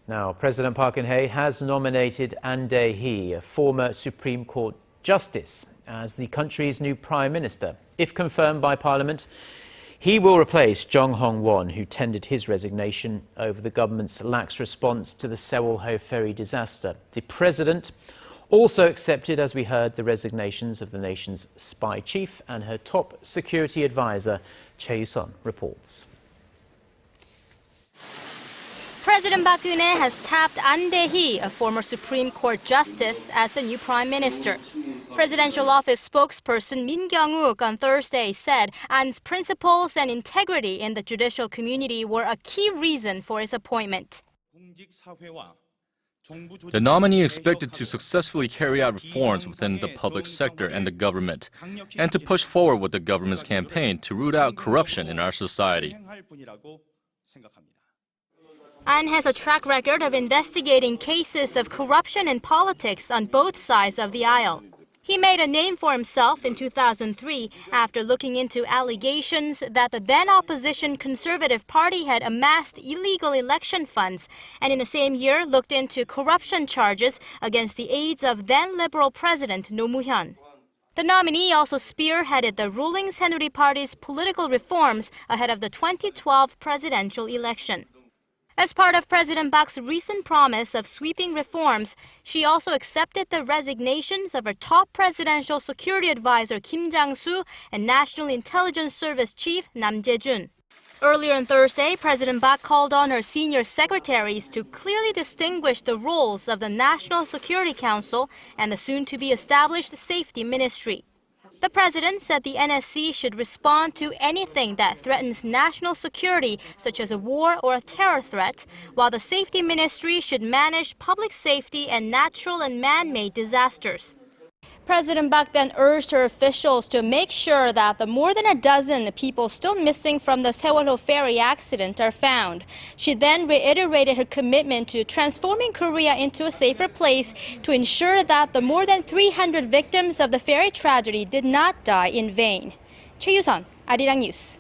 Now, President Park Geun-hye has nominated Ahn Dai-hee, a former Supreme Court Justice, as the country's new Prime Minister. If confirmed by Parliament, he will replace Chung Hong-won, who tendered his resignation over the government's lax response to the Sewol-ho ferry disaster. The President also accepted, as we heard, the resignations of the nation's spy chief and her top security advisor, Choi You-sun, reports. President Park Geun-hye has tapped Ahn Dai-hee, a former Supreme Court Justice, as the new Prime Minister. Presidential Office spokesperson Min Kyung-wook on Thursday said Ahn's principles and integrity in the judicial community were a key reason for his appointment. The nominee expected to successfully carry out reforms within the public sector and the government, and to push forward with the government's campaign to root out corruption in our society. Ahn has a track record of investigating cases of corruption in politics on both sides of the aisle. He made a name for himself in 2003 after looking into allegations that the then-opposition Conservative Party had amassed illegal election funds, and in the same year looked into corruption charges against the aides of then-Liberal President Roh Moo-hyun. The nominee also spearheaded the ruling Saenuri Party's political reforms ahead of the 2012 presidential election. As part of President Park's recent promise of sweeping reforms, she also accepted the resignations of her top presidential security advisor Kim Jang-soo and National Intelligence Service Chief Nam Jae-jun. Earlier on Thursday, President Park called on her senior secretaries to clearly distinguish the roles of the National Security Council and the soon-to-be-established Safety Ministry. The president said the NSC should respond to anything that threatens national security, such as a war or a terror threat, while the Safety Ministry should manage public safety and natural and man-made disasters. President Park then urged her officials to make sure that the more than a dozen people still missing from the Sewol-ho ferry accident are found. She then reiterated her commitment to transforming Korea into a safer place to ensure that the more than 300 victims of the ferry tragedy did not die in vain. Choi You-sun, Arirang News.